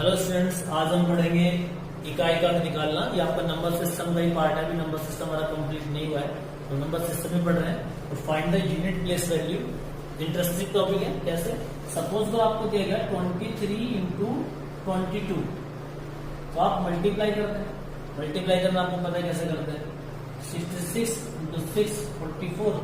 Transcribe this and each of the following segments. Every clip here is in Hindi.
हेलो स्टूडेंट्स, आज हम पढ़ेंगे इकाई का निकालना। ये आपका नंबर सिस्टम का ही पार्ट है। अभी नंबर सिस्टम हमारा कंप्लीट नहीं हुआ है, तो नंबर सिस्टम में पढ़ रहे हैं। तो find the unit place value. Interesting topic है। कैसे? सपोज करो आपको दिया गया 23 इंटू 22, तो आप मल्टीप्लाई करते हैं। मल्टीप्लाई करना आपको पता है कैसे करते हैं। 66 इंटू 6 44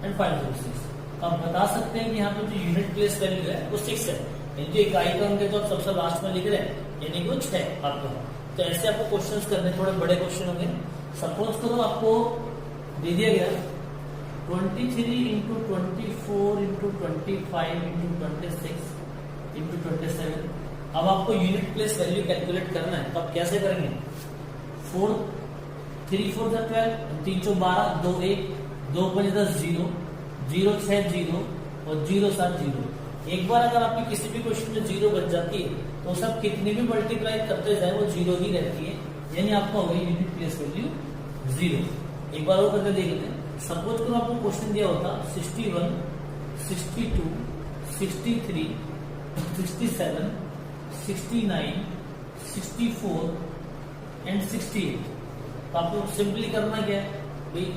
एंड 506। तो आप बता सकते हैं कि यहाँ पे जो यूनिट प्लेस वैल्यू है वो 6 है। जो इकाई का अंक है तो आप सबसे लास्ट में लिख रहे हैं, यानी कुछ है आपको। तो ऐसे आपको क्वेश्चंस करने, थोड़े बड़े क्वेश्चन होंगे। सपोज करो आपको दे दिया गया 23 इंटू 24 इंटू 25 इंटू 26 इंटू 27। अब आपको यूनिट प्लेस वैल्यू कैलकुलेट करना है, तो आप कैसे करेंगे? 4 3 4 12, 3 4 12, 2 1, 2 5 10 0, 0 6 0 और 0 7 0। एक बार अगर आपकी किसी भी क्वेश्चन में 0 बच जाती है तो सब कितनी भी मल्टीप्लाई करते जाए वो 0 ही रहती है, यानी आपका हो गया यूनिट प्लेस वैल्यू 0। एक बार और करके देख लेते हैं। सपोज करो आपको क्वेश्चन दिया होता 61 62 63 67 69 64 एंड 68। तो आपको सिंपली करना क्या है भाई,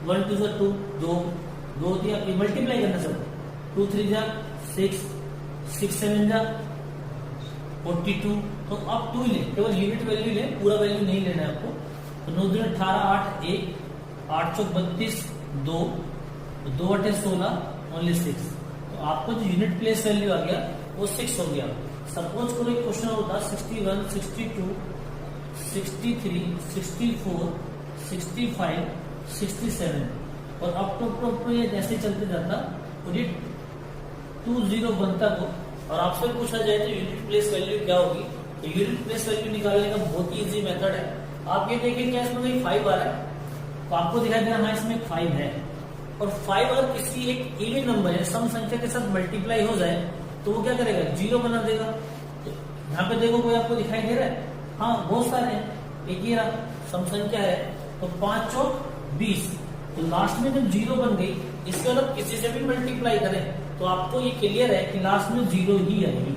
1 2 2 2 2 दिया, मल्टीप्लाई करना सब। 2 3 जा 6, 6 7 जा 42। तो आप 2 ले, केवल यूनिट वैल्यू ले, पूरा वैल्यू नहीं लेना है आपको। तो 9 दिन 18 8 1 8 चौक 32 2 2 8 16 ओनली 6। तो आपको जो यूनिट प्लेस वैल्यू आ गया वो 6 हो गया। सपोज करो एक क्वेश्चन होता 61 62 63 64 65 67 और अप टू ये जैसे चलते जाता पूरी 20 बनता को, और आपसे पूछा जाए तो यूनिट प्लेस वैल्यू क्या होगी। तो यूनिट प्लेस वैल्यू निकालने का बहुत ही इजी मेथड है। आप ये देखिए क्या इसमें 5 आ रहा है, तो आपको दिखाई दे रहा है इसमें 5 है। और 5 अगर किसी एक इवन नंबर है, सम संख्या के साथ मल्टीप्लाई हो जाए तो वो क्या करेगा? 0 बना देगा। तो यहाँ पे देखो कोई आपको दिखाई दे रहा है? हाँ, बहुत सारे हैं। एक ये सम संख्या है, तो 5 चौक 20। तो लास्ट में जब 0 बन गई, इसके मतलब किसी से भी मल्टीप्लाई करें तो आपको ये क्लियर है कि लास्ट में 0 ही आएगी।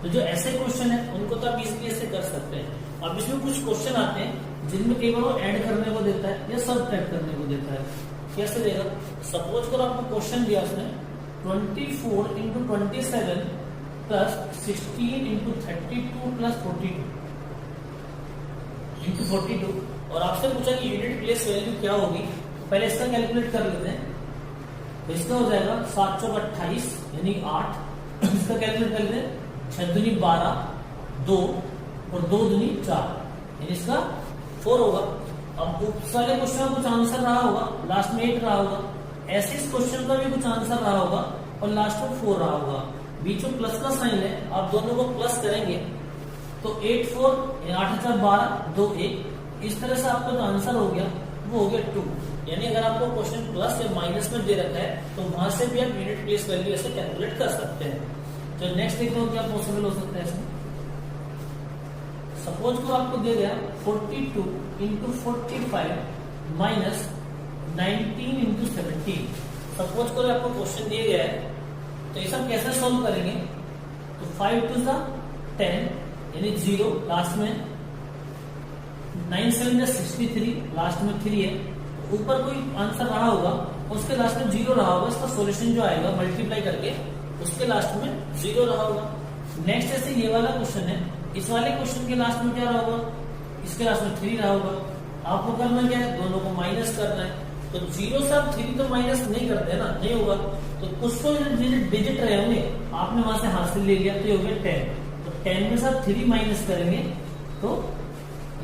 तो जो ऐसे क्वेश्चन है उनको तो आप इजीली ऐसे कर सकते हैं। अब इसमें कुछ क्वेश्चन आते हैं जिनमें केवल वो ऐड करने को देता है या सब्ट्रैक्ट करने को देता है। कैसे देगा? सपोज करो आपको क्वेश्चन दिया उसने 24 into 27 plus 16 into 32 plus 42 into 42, और आपसे पूछा कि यूनिट प्लेस वैल्यू क्या होगी। पहले इसका कैलकुलेट कर लेते हैं। तो इसका हो जाएगा 7 चौक 28 यानी 8। इसका कैलकुलेट कर लेते हैं। 6 दूनी 12 2 और 2 दूनी 4, यानी इसका 4 होगा। अब सारे क्वेश्चन का कुछ आंसर रहा होगा, लास्ट में 8 रहा होगा। ऐसे इस क्वेश्चन का भी कुछ आंसर रहा होगा और लास्ट में 4 रहा होगा। बीच में प्लस का साइन है, आप दोनों को प्लस करेंगे तो 8 4 8 4 12 2 1। इस तरह से आपका जो आंसर हो गया वो हो गया 2। यानी अगर आपको क्वेश्चन प्लस या माइनस में दे रखा है तो वहां से भी आप यूनिट प्लेस वैल्यू ऐसे कैलकुलेट कर सकते हैं। तो नेक्स्ट देखते हो क्या पॉसिबल हो सकता है इसमें। सपोज को आपको दे गया 42 इंटू 45 माइनस 19 इंटू 17। सपोज करो आपको क्वेश्चन दिया गया है, तो ये सब कैसे सोल्व करेंगे? तो 5 2 10 यानी 0 लास्ट में, 9 7 63 लास्ट में 3 है। ऊपर कोई आंसर रहा होगा, उसके लास्ट में 0 रहा होगा। इसका सॉल्यूशन जो आएगा मल्टीप्लाई करके उसके लास्ट में 0 रहा होगा। नेक्स्ट ऐसे ये वाला क्वेश्चन है, इस वाले क्वेश्चन के लास्ट में क्या रहा होगा? इसके लास्ट में 3 रहा होगा। आपको करना क्या है? दोनों को माइनस करना है। तो 0 से आप 3 तो माइनस नहीं करते ना, नहीं होगा। तो कुछ तो डिजिट रहे होंगे, आपने वहां से हासिल ले लिया, तो ये हो गया 10। तो 10 में से आप 3 माइनस करेंगे तो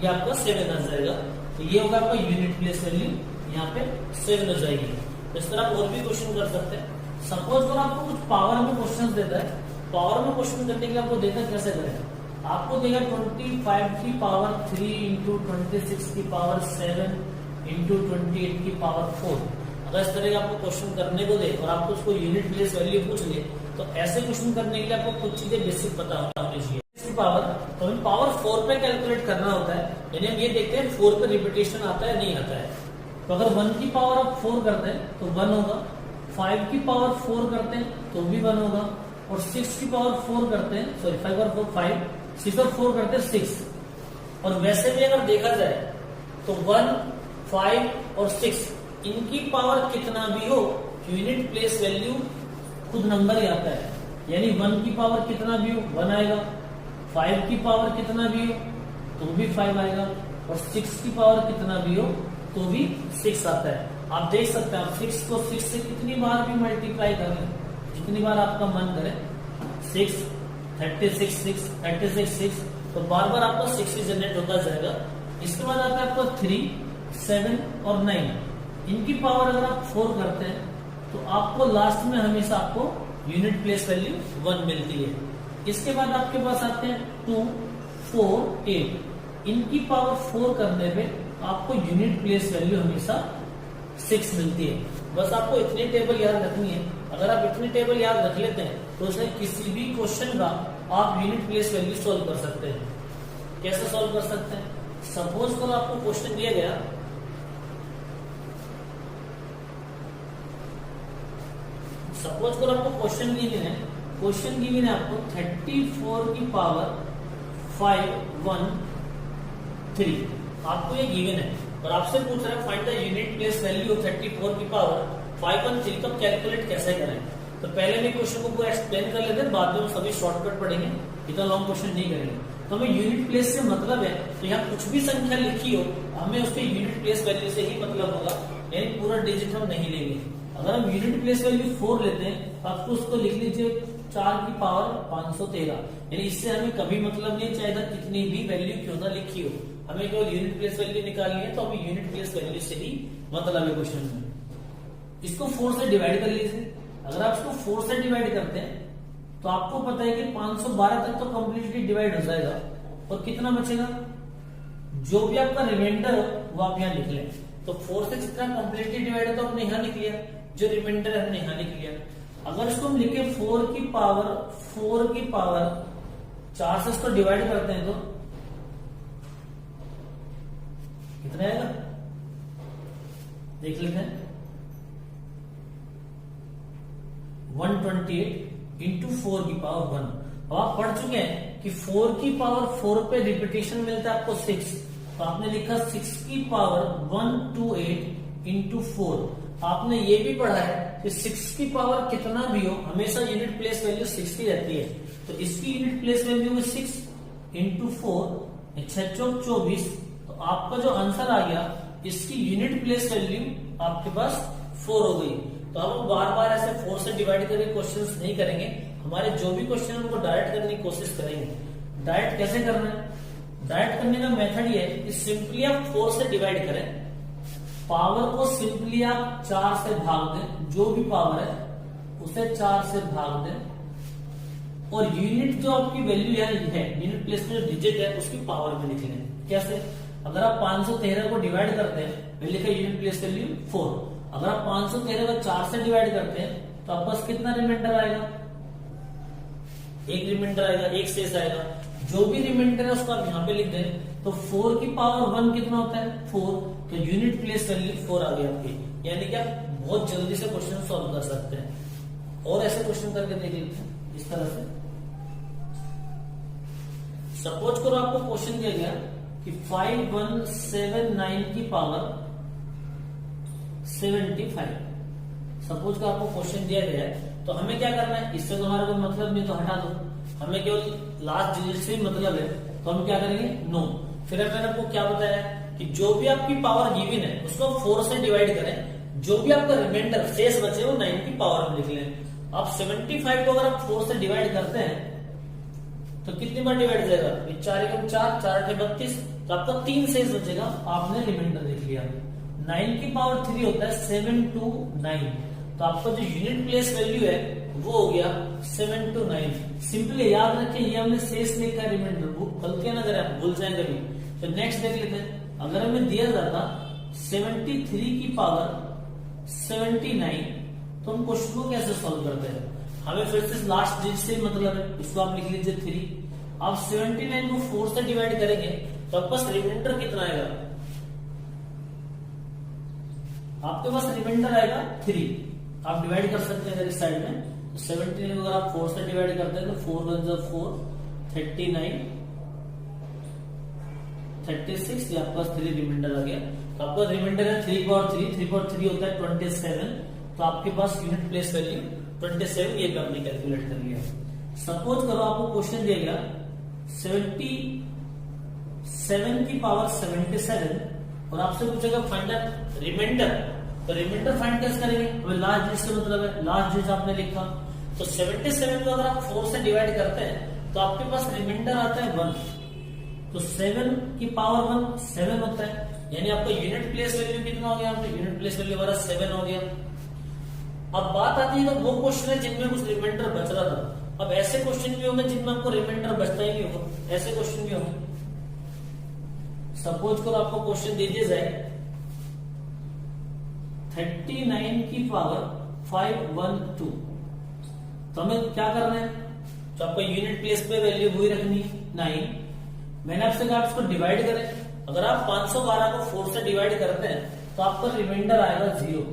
ये आपका 7 आ जाएगा। तो ये होगा आपका यूनिट प्लेस वैल्यू, यहाँ पे 7 हो जाएगी। तो इस तरह आप और भी क्वेश्चन कर सकते हैं। सपोज करो आपको कुछ पावर में क्वेश्चन देता है, पावर में क्वेश्चन करने के लिए आपको देता कैसे करें? आपको देगा 25 की पावर 3 इंटू 26 की पावर 7 इंटू 28 की पावर 4। अगर इस तरह का आपको क्वेश्चन करने को दे और आपको उसको यूनिट प्लेस वैल्यू पूछ ले, तो ऐसे क्वेश्चन करने के लिए आपको कुछ चीजें बेसिक पता होनी चाहिए। पावर तो हमें पावर 4 पे कैलकुलेट करना होता है, यानी हम ये देखते हैं 4 पे रिपीटेशन आता है नहीं आता है। तो अगर 1 की पावर आप 4 करते हैं तो 1 होगा, 5 की पावर 4 करते हैं तो भी 1 होगा, और 6 की पावर 4 करते हैं, सॉरी 5 और 4 5, 6 और 4 करते हैं 6। और वैसे भी अगर देखा जाए तो 1, 5 और 6 इनकी पावर कितना भी हो, यूनिट प्लेस वैल्यू खुद नंबर ही आता है। यानी 1 की पावर कितना भी हो 1 आएगा, 5 की पावर कितना भी हो तो भी 5 आएगा, और 6 की पावर कितना भी हो तो भी 6 आता है। आप देख सकते हैं, आप 6 को 6 से कितनी बार भी मल्टीप्लाई कर लें, जितनी बार आपका मन करे, 6, 36, 6, 36, 6, तो बार बार आपका 6 जनरेट होता जाएगा। इसके बाद आता है आपका 3, 7 और 9, इनकी पावर अगर आप 4 करते हैं तो आपको लास्ट में हमेशा आपको यूनिट प्लेस वैल्यू 1 मिलती है। इसके बाद आपके पास आते हैं 2, 4, 8, इनकी पावर 4 करने पे आपको यूनिट प्लेस वैल्यू हमेशा 6 मिलती है। बस आपको इतनी टेबल याद रखनी है। अगर आप इतनी टेबल याद रख लेते हैं तो उसमें किसी भी क्वेश्चन का आप यूनिट प्लेस वैल्यू सॉल्व कर सकते हैं। कैसे सॉल्व कर सकते हैं? सपोज करो आपको क्वेश्चन दिया गया, सपोज करो आपको क्वेश्चन गिवन है, क्वेश्चन गिवन है आपको 34 की पावर 5, 1, 3, आपको ये गिवन है और आपसे पूछ रहा है find the unit place value of 34 की पावर 5, 1, 3 का कैलकुलेट कैसे करें। तो पहले मैं क्वेश्चन को पूरा एक्सप्लेन कर लेते हैं, बाद में हम सभी शॉर्टकट पढ़ेंगे, इतना लॉन्ग क्वेश्चन नहीं करेंगे। तो हमें यूनिट प्लेस से मतलब है तो यहाँ कुछ भी संख्या लिखी हो हमें उसके यूनिट प्लेस वैल्यू से ही मतलब होगा, यानी पूरा डिजिट हम नहीं लेंगे। अगर हम यूनिट प्लेस वैल्यू 4 लेते हैं तो आपको उसको लिख लीजिए 4 की पावर 513, यानी इससे हमें कभी मतलब नहीं, चाहे कितनी भी वैल्यू क्यों ना लिखी हो, हमें केवल यूनिट प्लेस वैल्यू निकालनी है। तो हमें यूनिट प्लेस वैल्यू से ही मतलब है क्वेश्चन में। इसको 4 से डिवाइड कर लीजिए। अगर आप इसको 4 से डिवाइड करते हैं तो आपको पता है कि 512 तक तो कंप्लीटली डिवाइड हो जाएगा और कितना बचेगा, जो भी आपका रिमाइंडर हो वो आप यहाँ लिख लें। तो 4 से जितना कंप्लीटली डिवाइड है तो हमने यहाँ लिख लिया, जो रिमाइंडर है हमने यहाँ लिख लिया। अगर इसको हम लिखे 4 की पावर 4 से इसको डिवाइड करते हैं तो कितना आएगा, देख लेते हैं, 128 इंटू 4 की पावर 1। अब आप पढ़ चुके हैं कि 4 की पावर 4 पे रिपीटेशन मिलता है आपको 6, तो आपने लिखा 6 की पावर 128 इंटू 4। आपने ये भी पढ़ा है कि 6 की पावर कितना भी हो हमेशा यूनिट प्लेस वैल्यू 6 ही रहती है। तो इसकी यूनिट प्लेस वैल्यू है 6 इंटू 4, 24। तो आपका जो आंसर आ गया इसकी यूनिट प्लेस वैल्यू आपके पास 4 हो गई। तो हम बार बार ऐसे 4 से डिवाइड करके क्वेश्चंस नहीं करेंगे, हमारे जो भी क्वेश्चन उनको डायरेक्ट करने की कोशिश करेंगे। डायरेक्ट कैसे करना है? डायरेक्ट करने का मेथड ये है कि सिंपली आप 4 से डिवाइड करें, पावर को सिंपली आप 4 से भाग दें, जो भी पावर है उसे 4 से भाग दें, और यूनिट जो आपकी वैल्यू है यूनिट प्लेस में जो डिजिट है उसकी पावर में लिख लें। कैसे? अगर आप 513 को डिवाइड करते हैं, मैं लिखा यूनिट प्लेस वैल्यू 4, अगर आप 513 को 4 से डिवाइड करते हैं तो आपके पास कितना रिमाइंडर आएगा, एक रिमाइंडर आएगा, एक शेष आएगा। जो भी रिमाइंडर है उसको आप यहाँ पे लिख दें। तो 4 की पावर 1 कितना होता है 4, तो यूनिट प्लेस वैल्यू 4 आ गई आपकी, यानी कि आप बहुत जल्दी से क्वेश्चन सॉल्व कर सकते हैं। और ऐसे क्वेश्चन करके देख लेते हैं इस तरह से। सपोज करो आपको क्वेश्चन दिया गया कि 5179 की पावर 75। सपोज का आपको क्वेश्चन दिया गया है तो हमें क्या करना है, इससे तो हमारा कोई मतलब नहीं तो हटा दो, हमें केवल लास्ट डिजिट से मतलब है। तो हम क्या करेंगे, नो। फिर मैंने आपको क्या बताया कि जो भी आपकी पावर गिवन है उसको 4 से डिवाइड करें, जो भी आपका रिमाइंडर शेष बचे वो 9 की पावर में लिख लें। आप 75 को अगर आप 4 से डिवाइड करते हैं तो कितनी बार डिवाइड हो जाएगा, 4 4, 4 32, तो आपका 3 शेष बचेगा, आपने रिमाइंडर लिख लिया। 9 की पावर 3 होता है 729, तो आपका जो यूनिट प्लेस वैल्यू है वो हो गया 729। सिंपली याद रखें ये हमने शेष लिखा है, रिमाइंडर, गलतियां ना करें, आप भूल जाएंगे कभी। तो नेक्स्ट देख लेते हैं, अगर हमें दिया जाता 73 की पावर 79 तो हम क्वेश्चन को कैसे सॉल्व करते हैं। हमें फिर से लास्ट डिजिट से मतलब है, इसको आप लिख लीजिए 3। आप 79 को 4 से डिवाइड करेंगे तो आपके पास रिमाइंडर कितना आएगा, आपके पास रिमाइंडर आएगा 3। आप डिवाइड कर सकते हैं इस साइड में, 17 को अगर आप 4 से डिवाइड करते हैं तो 4 1 जा 4, 39, 36, ये आपके पास 3 रिमाइंडर आ गया। तो आपका रिमाइंडर है 3 पावर 3 होता है 27। तो आपके पास यूनिट प्लेस वैल्यू 27 ये भी आपने कैलकुलेट कर लिया। सपोज करो आपको क्वेश्चन दिया गया 77 की पावर 77 और आपसे पूछेगा फाइंड द रिमाइंडर। तो रिमाइंडर फाइंड कैसे करेंगे? लास्ट डिजिट का मतलब है लास्ट डिजिट आपने लिखा। तो 77 को अगर आप 4 से डिवाइड करते हैं तो आपके पास रिमाइंडर आता है 1। तो 7 की पावर 1 7 होता है, यानी आपका यूनिट प्लेस वैल्यू कितना हो गया? यूनिट प्लेस वैल्यू हमारा 7 हो गया। अब बात आती है तो वो क्वेश्चन है जिनमें कुछ रिमाइंडर बच रहा था। अब ऐसे क्वेश्चन भी होंगे जिनमें आपको रिमाइंडर बचता ही नहीं होगा, ऐसे क्वेश्चन भी होंगे। सपोज करो आपको क्वेश्चन दे दिया जाए 39 की पावर 512, तो हमें क्या करना है? तो आपको यूनिट प्लेस पे वैल्यू वही रखनी 9। मैंने आपसे कहा इसको डिवाइड करें। अगर आप 512 को 4 से डिवाइड करते हैं तो आपका रिमाइंडर आएगा 0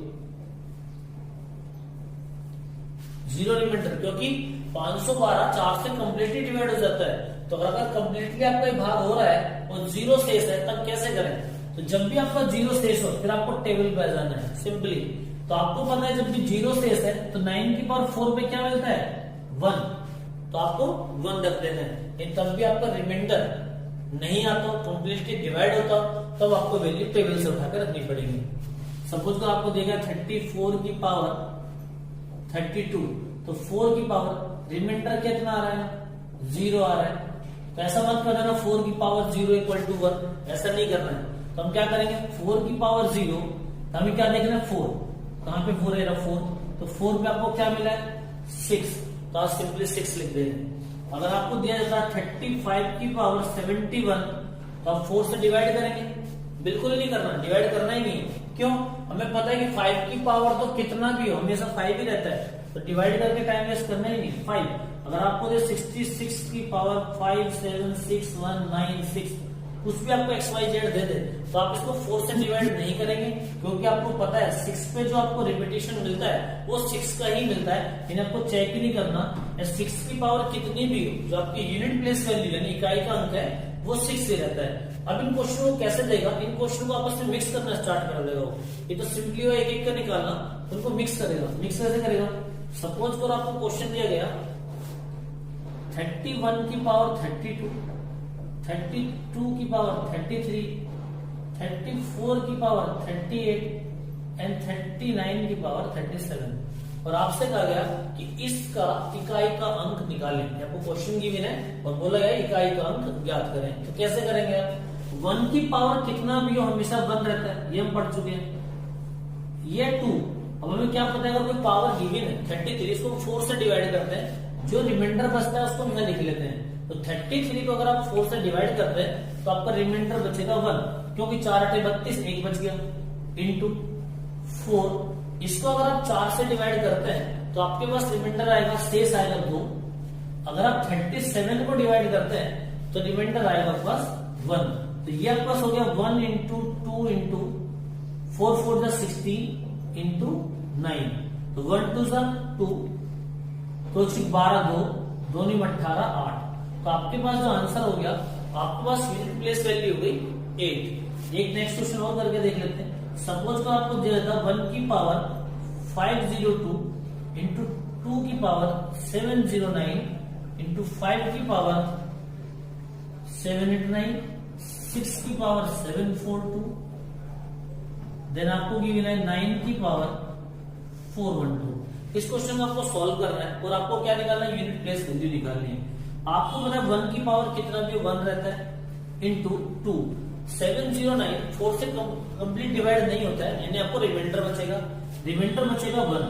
रिमाइंडर, क्योंकि 512 4 से कंप्लीटली डिवाइड हो जाता है। तो अगर कंप्लीटली आपका भाग हो रहा है और 0 शेष है तब कैसे करें? तो जब भी आपका 0 शेष हो फिर आपको टेबल पे आ जाना है सिंपली। तो आपको पता है जब भी 0 शेष है तो 9 की पावर 4 पे क्या मिलता है? 1। तो आपको 1 रख देना है। तब भी आपका रिमाइंडर नहीं आता, कंप्लीटली डिवाइड होता, तब आपको वैल्यू टेबल से उठाकर रखनी पड़ेगी। सपोज को आपको देगा 34 की पावर 32, तो 4 की पावर रिमाइंडर कितना आ रहा है? 0 आ रहा है। तो ऐसा मत कर देना 4 की पावर 0 इक्वल टू 1, ऐसा नहीं करना है। तो हम क्या करेंगे? 4 की पावर 0, तो हमें क्या देखना है? 4। कहां पे 4 है? 4। तो 4 पे आपको क्या मिला है? 6। तो आप सिंपली 6 लिख देंगे। अगर आपको दिया जाता है 35 की पावर 71, तो आप 4 से डिवाइड करेंगे? बिल्कुल नहीं करना, डिवाइड करना ही नहीं है। क्यों? हमें पता है कि 5 की पावर तो कितना भी हो हमेशा 5 ही रहता है, तो डिवाइड करके टाइम वेस्ट करना ही नहीं। 5 अगर आपको दे 66 की पावर 5 7 6 1 9 6, कुछ भी आपको XYZ दे दे तो आप इसको 4 से डिवाइड नहीं करेंगे, क्योंकि आपको पता है 6 पे जो आपको रिपीटेशन मिलता है वो 6 का ही मिलता है। यानी आपको चेक ही नहीं करना 6 की पावर कितनी भी हो, जो आपकी यूनिट प्लेस वैल्यू यानी इकाई का अंक है वो 6 ही रहता है। अब इन क्वेश्चन को कैसे देगा? इन क्वेश्चन को आपस में मिक्स करना स्टार्ट कर देगा। ये तो सिंपली एक एक का निकालना, उनको मिक्स करेगा। मिक्स कैसे करेगा? सपोज करो आपको क्वेश्चन दिया गया 31 की पावर 32, 32 की पावर 33, 34 की पावर 38 एंड 39 की पावर 37, और आपसे कहा गया कि इसका इकाई का अंक निकालें। आपको क्वेश्चन गिवन है और बोला गया इकाई का अंक ज्ञात करें। तो कैसे करेंगे आप? 1 की पावर कितना भी हो हमेशा 1 रहता है, ये हम पढ़ चुके हैं। ये 2, अब हमें क्या पता है? अगर कोई पावर गिवन है 33, इसको 4 से डिवाइड करते हैं, जो रिमाइंडर बचता है उसको हम लिख लेते हैं। तो 33 को अगर आप 4 से डिवाइड करते हैं तो आपका रिमाइंडर बचेगा 1, क्योंकि 4 8 32, 1 बच गया, इंटू 4। इसको अगर आप 4 से डिवाइड करते हैं तो आपके पास रिमाइंडर आएगा, शेष आएगा 2। अगर आप 37 को डिवाइड करते हैं तो रिमाइंडर आएगा आपके पास 1। तो ये आपके पास हो गया 1 इंटू 2 इंटू 4 4 16 इंटू 9, तो 1 2 2, तो 12 2 2 नहीं 18 8। तो आपके पास जो आंसर हो गया, आपके पास यूनिट प्लेस वैल्यू हो गई 8। एक नेक्स्ट क्वेश्चन और करके देख लेते हैं। सपोज को आपको दिया था 1 की पावर 502 इंटू 2 की पावर 709 इंटू 5 की पावर 789, 6 की पावर 742, देन आपको गिवन है 9 की पावर 412। इस क्वेश्चन को आपको सॉल्व करना है और आपको क्या निकालना है? यूनिट प्लेस वैल्यू निकालनी है। आपको पता है 1 की पावर कितना भी 1 रहता है, इंटू 2 709 4 से कंप्लीट डिवाइड नहीं होता है, यानी आपको रिमाइंडर बचेगा। रिमाइंडर बचेगा 1।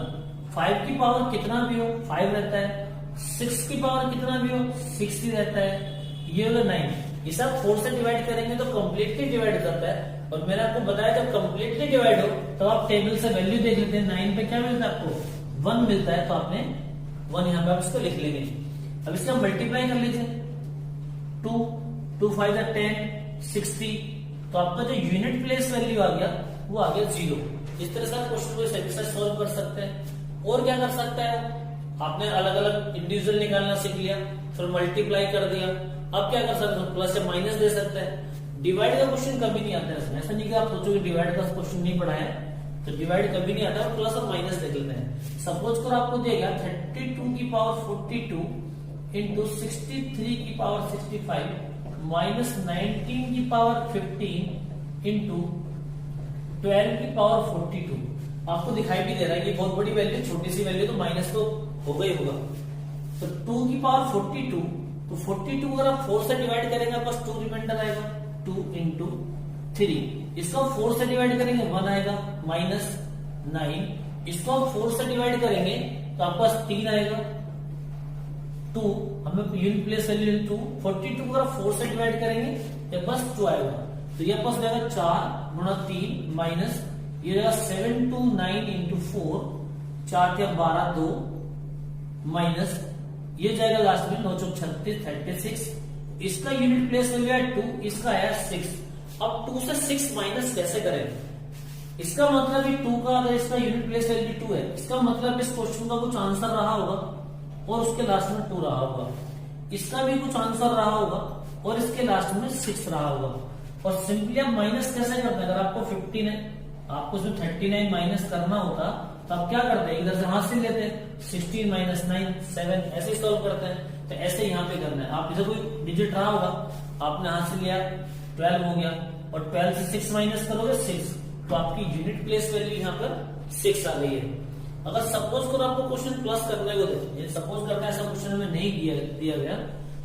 5 की पावर कितना भी हो 5 रहता है, 6 की पावर कितना भी हो 6 ही रहता है, ये होगा 9। ये सब 4 से डिवाइड करेंगे तो कंप्लीटली डिवाइड हो जाता है। और मैंने आपको बताया जब कंप्लीटली डिवाइड हो तो आप टेबल से वैल्यू देख लेते हैं। 9 पे क्या मिलता है? आपको 1 मिलता है, तो आपने 1 यहाँ पे आप इसको लिख लेंगे। अब इसका मल्टीप्लाई कर लीजिए, 2 2 5 10 60, तो आपका जो यूनिट प्लेस वैल्यू आ गया वो आ गया 0। इस तरह से आप क्वेश्चन को सही से सॉल्व कर सकते हैं। और क्या कर सकता है? आपने अलग अलग इंडिविजुअल निकालना सीख लिया, फिर मल्टीप्लाई कर दिया। अब क्या कर सकते हो, प्लस या माइनस दे सकते हैं। डिवाइड का क्वेश्चन कभी नहीं आता है इसमें, ऐसा नहीं कि आप सोचोगे डिवाइड का क्वेश्चन नहीं पढ़ा है, तो डिवाइड कभी नहीं आता है, प्लस और माइनस देख लेते हैं। सपोज कर आपको दिया 32 की पावर 42 इंटू 63 की पावर 65 माइनस 19 की पावर 15 इंटू 12 की पावर 42। आपको दिखाई भी दे रहा है कि बहुत बड़ी वैल्यू, छोटी सी वैल्यू, तो माइनस तो होगा ही होगा। तो 2 की पावर 42, तो 42 अगर आप 4 से डिवाइड करेंगे बस 2 रिमाइंडर आएगा, 2 इंटू 3। इसको 4 से डिवाइड करेंगे 1 आएगा, माइनस 9। इसको आप 4 से डिवाइड करेंगे तो आपके पास 3 आएगा, 2। हमें यूनिट प्लेस वैल्यू 2। 42 को अगर 4 से डिवाइड करेंगे तो बस 2 आएगा, तो ये पास रहेगा 4 गुणा 3 माइनस ये रहेगा 729 इंटू 4, 4 के 12 2 माइनस ये जाएगा लास्ट में 9 चौक 36 36। इसका यूनिट प्लेस वैल्यू है 2, इसका है 6। अब 2 से 6 माइनस कैसे करेंगे? इसका मतलब ये 2 का अगर इसका यूनिट प्लेस वैल्यू 2 है, इसका मतलब इस क्वेश्चन का कुछ आंसर रहा होगा और उसके लास्ट में 2 रहा होगा। इसका भी कुछ आंसर रहा होगा और इसके लास्ट में 6 रहा होगा। और सिंपली आप माइनस कैसे करते हैं? अगर आपको 15 है, आपको उसमें 39 माइनस करना होता तो आप क्या करते हैं, इधर से हाथ से लेते हैं, 16 माइनस 9 7, ऐसे सॉल्व करते हैं। तो ऐसे यहाँ पे करना है। आप इधर कोई डिजिट रहा होगा, आपने हाथ से लिया 12 हो गया, और 12 से 6 माइनस करोगे 6, तो आपकी यूनिट प्लेस वैल्यू यहाँ पर 6 आ गई है। अगर सपोज करो आपको क्वेश्चन प्लस करने को दे, सपोज करना ऐसा क्वेश्चन हमें नहीं दिया गया,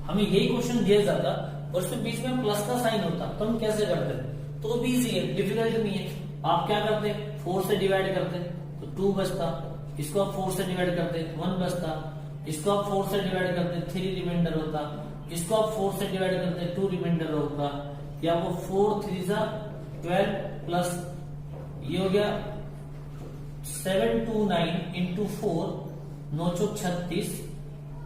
हमें यही क्वेश्चन दिया जाता और उसके बीच में प्लस का साइन होता, तो हम कैसे करते? तो भी इजी है, डिफिकल्ट नहीं है। आप क्या करते, 4 से डिवाइड करते तो 2 बचता, इसको आप 4 से डिवाइड करते 1 बचता, इसको आप 4 से डिवाइड करते 3 रिमाइंडर होता, इसको आप 4 से डिवाइड करते 2 रिमाइंडर होता, या वो 4 3 12 प्लस ये हो गया 729 इंटू 4 9 चौक 36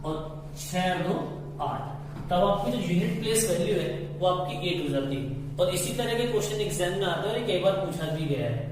और 6 2 8। तब आपकी जो यूनिट प्लेस वैल्यू है वो आपकी 8 हो जाती है। और इसी तरह के क्वेश्चन एग्जाम में आते हैं और कई बार पूछा भी गया है।